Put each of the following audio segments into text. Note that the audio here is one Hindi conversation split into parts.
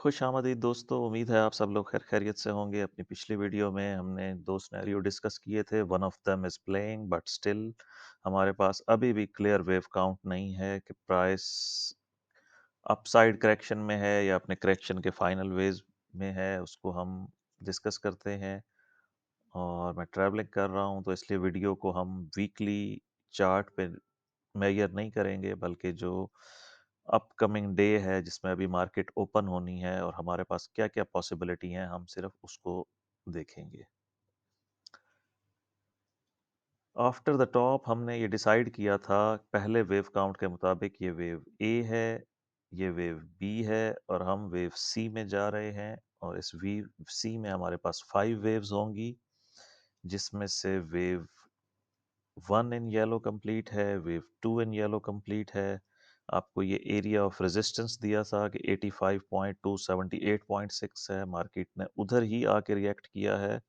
खुश-आमदीद दोस्तों, उम्मीद है आप सब लोग खैरियत से होंगे। अपनी पिछली वीडियो में हमने 2 सिनेरियो डिस्कस किए थे, one of them is playing but still हमारे पास अभी भी क्लियर वेव काउंट नहीं है कि प्राइस अपसाइड करेक्शन में है या अपने करेक्शन के फाइनल वेज में है, उसको हम डिस्कस करते हैं। और मैं ट्रैवलिंग कर रहा हूँ, तो इसलिए वीडियो को हम वीकली चार्ट पे मेजर नहीं करेंगे, बल्कि जो अपकमिंग डे है जिसमें अभी मार्केट ओपन होनी है और हमारे पास क्या-क्या पॉसिबिलिटी हैं, हम सिर्फ उसको देखेंगे। आफ्टर द टॉप हमने ये डिसाइड किया था पहले वेव काउंट के मुताबिक, ये वेव ए है, ये वेव बी है और हम वेव सी में जा रहे हैं। और इस वेव सी में हमारे पास 5 वेव्स होंगी, जिसमें से वेव 1 इन येलो कंप्लीट है, वेव 2 इन येलो कंप्लीट है। आपको ये एरिया ऑफ रेजिस्टेंस दिया था कि 85 टू 78.6 है, मार्केट ने उधर ही आके रिएक्ट किया है।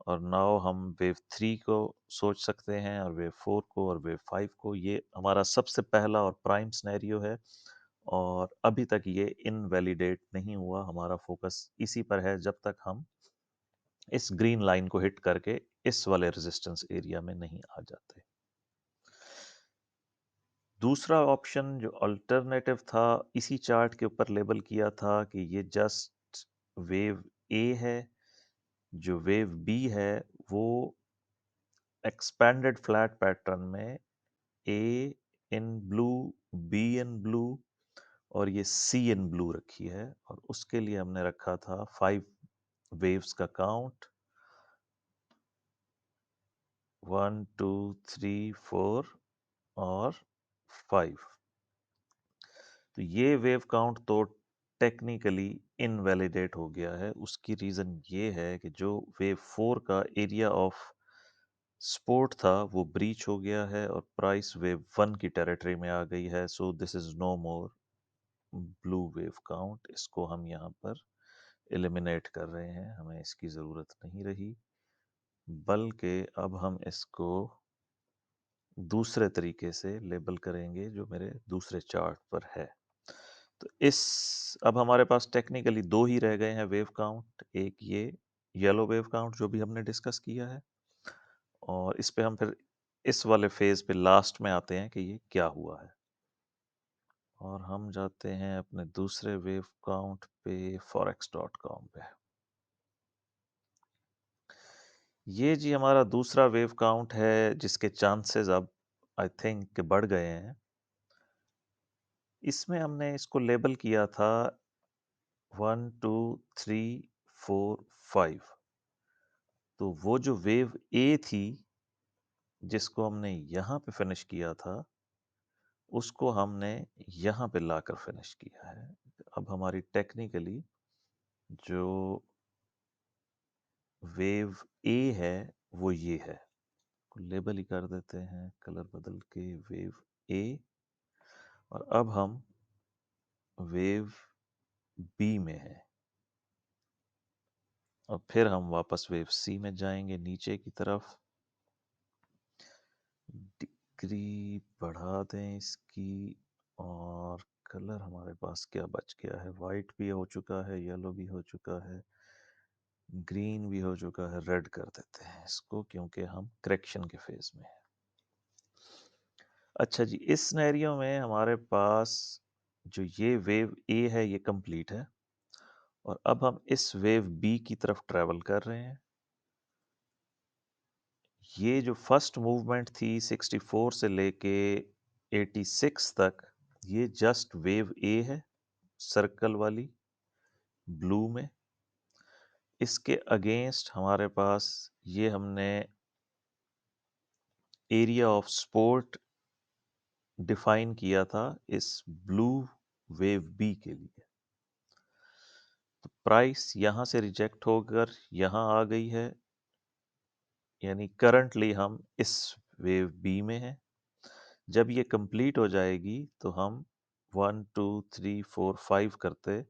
और नाउ हम वेव 3 को सोच सकते हैं और वेव 4 को और वेव 5 को। ये हमारा सबसे पहला और प्राइम सिनेरियो है और अभी तक ये इनवैलिडेट नहीं हुआ। हमारा फोकस इसी पर है जब तक हम इस ग्रीन लाइन को हिट करके इस वाले रेजिस्टेंस एरिया में नहीं आ जाते। दूसरा ऑप्शन जो अल्टरनेटिव था, इसी चार्ट के ऊपर लेबल किया था कि ये जस्ट वेव ए है। जो वेव बी है वो एक्सपैंडेड फ्लैट पैटर्न में A in blue, B in blue और ये सी इन ब्लू रखी है। और उसके लिए हमने रखा था 5 वेव्स का काउंट, 1 2 3 4 और 5। तो ये वेव काउंट तो टेक्निकली इनवैलिडेट हो गया है। उसकी रीज़न ये है कि जो वेव 4 का एरिया ऑफ सपोर्ट था वो ब्रीच हो गया है और प्राइस वेव 1 की टेरिटरी में आ गई है। So this is no more blue wave count. इसको हम यहाँ पर एलिमिनेट कर रहे हैं, हमें इसकी ज़रूरत नहीं रही। बल्कि अब हम इसको दूसरे तरीके से लेबल करेंगे जो मेरे दूसरे चार्ट पर है। तो इस अब हमारे पास टेक्निकली 2 ही रह गए हैं वेव काउंट। एक ये येलो वेव काउंट जो भी हमने डिस्कस किया है, और इस पे हम फिर इस वाले फेज़ पे लास्ट में आते हैं कि ये क्या हुआ है। और हम जाते हैं अपने दूसरे वेव काउंट पे forex.com पे। ये जी हमारा दूसरा वेव काउंट है जिसके चांसेस अब आई थिंक बढ़ गए हैं। इसमें हमने इसको लेबल किया था 1 2 3 4 5। तो वो जो वेव ए थी जिसको हमने यहाँ पे फिनिश किया था, उसको हमने यहाँ पे लाकर फिनिश किया है। अब हमारी टेक्निकली जो वेव ए है वो ये है। लेबल ही कर देते हैं कलर बदल के, वेव ए। और अब हम वेव बी में हैं और फिर हम वापस वेव सी में जाएंगे नीचे की तरफ। डिग्री बढ़ा दें इसकी, और कलर हमारे पास क्या बच गया है, वाइट भी हो चुका है, येलो भी हो चुका है, ग्रीन भी हो चुका है, रेड कर देते हैं इसको क्योंकि हम करेक्शन के फेज में हैं। अच्छा जी, इस सिनेरियो में हमारे पास जो ये वेव ए है ये कंप्लीट है और अब हम इस वेव बी की तरफ ट्रेवल कर रहे हैं। ये जो फर्स्ट मूवमेंट थी 64 से लेके 86 तक, ये जस्ट वेव ए है, सर्कल वाली ब्लू में। इसके अगेंस्ट हमारे पास ये हमने एरिया ऑफ सपोर्ट डिफाइन किया था इस ब्लू वेव बी के लिए। तो प्राइस यहाँ से रिजेक्ट होकर यहाँ आ गई है, यानी करंटली हम इस वेव बी में हैं। जब ये कंप्लीट हो जाएगी तो हम 1 2 3 4 5 करते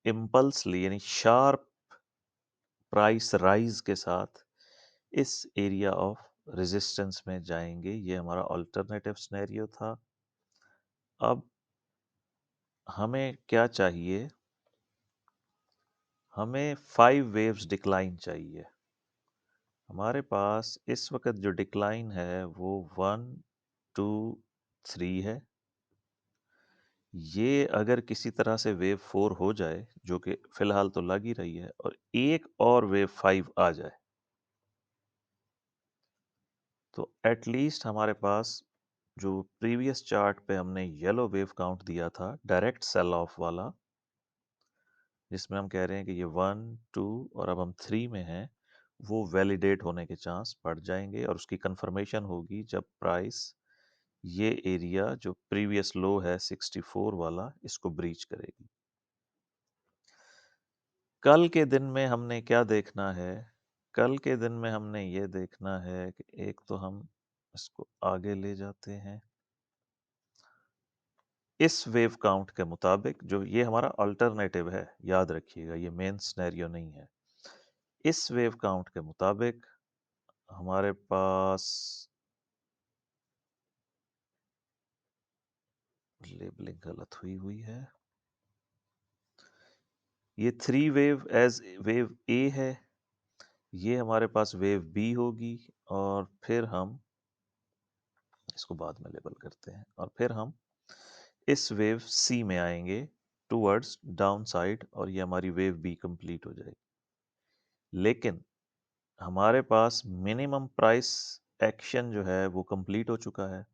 इम्पल्सली यानी शार्प प्राइस राइज के साथ इस एरिया ऑफ रेजिस्टेंस में जाएंगे। ये हमारा अल्टरनेटिव सिनेरियो था। अब हमें क्या चाहिए हमें 5 वेव्स डिक्लाइन चाहिए। हमारे पास इस वक़्त जो डिक्लाइन है वो 1, 2, 3 है। ये अगर किसी तरह से वेव 4 हो जाए, जो कि फ़िलहाल तो लग ही रही है, और एक और वेव 5 आ जाए, तो एट लीस्ट हमारे पास जो प्रीवियस चार्ट पे हमने येलो वेव काउंट दिया था, डायरेक्ट सेल ऑफ वाला, जिसमें हम कह रहे हैं कि ये 1, 2 और अब हम 3 में हैं, वो वैलिडेट होने के चांस बढ़ जाएंगे और उसकी कंफर्मेशन होगी जब प्राइस ये एरिया जो प्रीवियस लो है 64 वाला, इसको ब्रीच करेगी। कल के दिन में हमने क्या देखना है? कल के दिन में हमने ये देखना है कि एक तो हम इसको आगे ले जाते हैं। इस वेव काउंट के मुताबिक, जो ये हमारा अल्टरनेटिव है, याद रखिएगा ये मेन सिनेरियो नहीं है। इस वेव काउंट के मुताबिक हमारे पास लेबलिंग गलत हुई हुई है। ये 3 वेव एज वेव ए है, ये हमारे पास वेव बी होगी, और फिर हम इसको बाद में लेबल करते हैं, और फिर हम इस वेव सी में आएंगे टूवर्ड्स डाउन साइड, और ये हमारी वेव बी कंप्लीट हो जाएगी। लेकिन हमारे पास मिनिमम प्राइस एक्शन जो है वो कंप्लीट हो चुका है,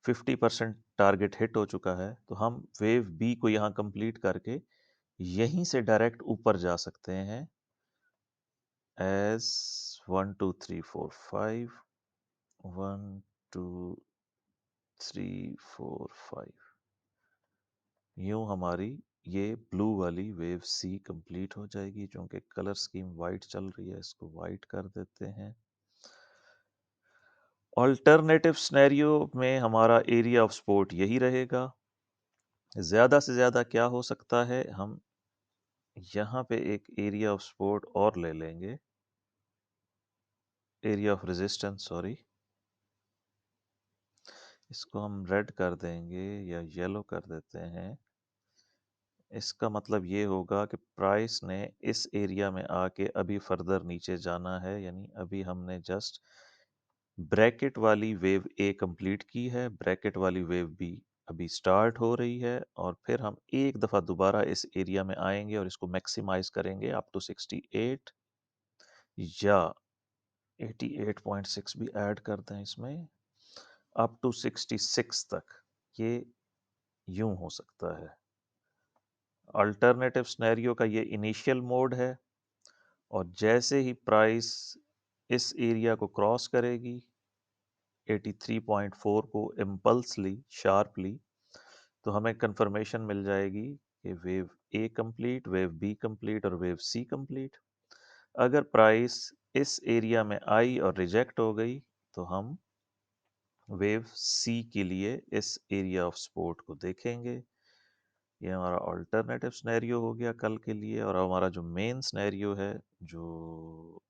50% टारगेट हिट हो चुका है, तो हम वेव बी को यहाँ कंप्लीट करके यहीं से डायरेक्ट ऊपर जा सकते हैं एज 1 2 3 4 5, 1 2 3 4 5। यूं हमारी ये ब्लू वाली वेव सी कंप्लीट हो जाएगी। क्योंकि कलर स्कीम वाइट चल रही है, इसको वाइट कर देते हैं। ऑल्टरनेटिव सिनेरियो में हमारा एरिया ऑफ सपोर्ट यही रहेगा। ज़्यादा से ज़्यादा क्या हो सकता है, हम यहाँ पे एक एरिया ऑफ सपोर्ट और ले लेंगे, एरिया ऑफ रेजिस्टेंस सॉरी, इसको हम रेड कर देंगे या येलो कर देते हैं। इसका मतलब ये होगा कि प्राइस ने इस एरिया में आके अभी फर्दर नीचे जाना है, यानी अभी हमने जस्ट ब्रैकेट वाली वेव ए कंप्लीट की है, ब्रैकेट वाली वेव बी अभी स्टार्ट हो रही है, और फिर हम एक दफ़ा दोबारा इस एरिया में आएंगे और इसको मैक्सिमाइज करेंगे अप टू 68, या 88.6 भी ऐड कर दें इसमें, अप टू 66 तक। ये यूं हो सकता है। अल्टरनेटिव सिनेरियो का ये इनिशियल मोड है, और जैसे ही प्राइस इस एरिया को क्रॉस करेगी 83.4 को इम्पल्सली शार्पली, तो हमें कंफर्मेशन मिल जाएगी कि वेव ए कंप्लीट, वेव बी कंप्लीट और वेव सी कंप्लीट। अगर प्राइस इस एरिया में आई और रिजेक्ट हो गई, तो हम वेव सी के लिए इस एरिया ऑफ सपोर्ट को देखेंगे। ये हमारा अल्टरनेटिव सिनेरियो हो गया कल के लिए। और हमारा जो मेन सिनेरियो है, जो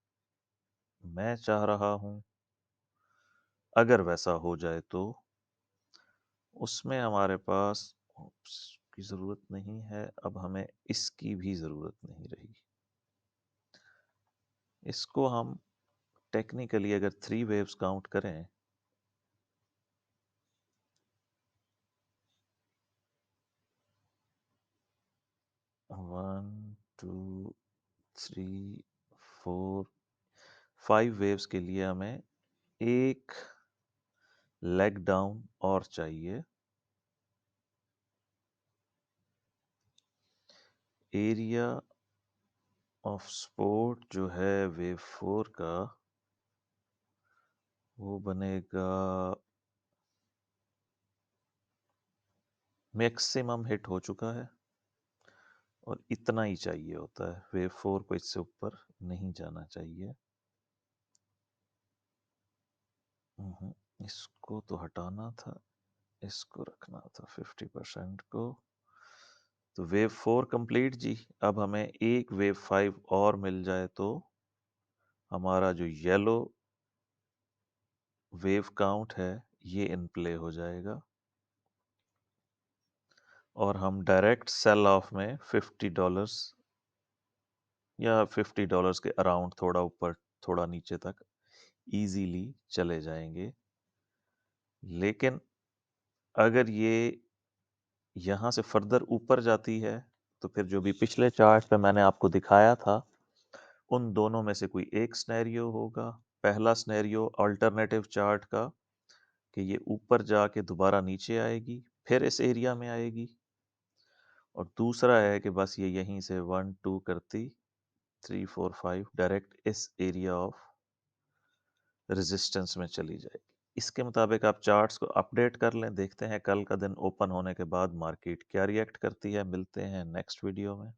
मैं चाह रहा हूँ अगर वैसा हो जाए, तो उसमें हमारे पास की ज़रूरत नहीं है, अब हमें इसकी भी ज़रूरत नहीं रही। इसको हम टेक्निकली अगर 3 वेव्स काउंट करें, 1 2 3 4 5 वेव्स के लिए हमें एक लेग डाउन और चाहिए। एरिया ऑफ सपोर्ट जो है वेव 4 का, वो बनेगा, मैक्सिमम हिट हो चुका है और इतना ही चाहिए होता है। वेव 4 को इससे ऊपर नहीं जाना चाहिए। इसको तो हटाना था, इसको रखना था 50% को। तो वेव 4 कंप्लीट जी। अब हमें एक वेव 5 और मिल जाए तो हमारा जो येलो वेव काउंट है ये इन प्ले हो जाएगा, और हम डायरेक्ट सेल ऑफ में $50 या $50 के अराउंड, थोड़ा ऊपर थोड़ा नीचे तक इजीली चले जाएंगे। लेकिन अगर ये यहाँ से फर्दर ऊपर जाती है तो फिर जो भी पिछले चार्ट पे मैंने आपको दिखाया था, उन दोनों में से कोई एक सिनेरियो होगा। पहला सिनेरियो अल्टरनेटिव चार्ट का कि ये ऊपर जाके दोबारा नीचे आएगी, फिर इस एरिया में आएगी। और दूसरा है कि बस ये यहीं से 1 2 करती 3 4 5 डायरेक्ट इस एरिया ऑफ रेजिस्टेंस में चली जाएगी। इसके मुताबिक आप चार्ट्स को अपडेट कर लें। देखते हैं कल का दिन ओपन होने के बाद मार्केट क्या रिएक्ट करती है। मिलते हैं नेक्स्ट वीडियो में।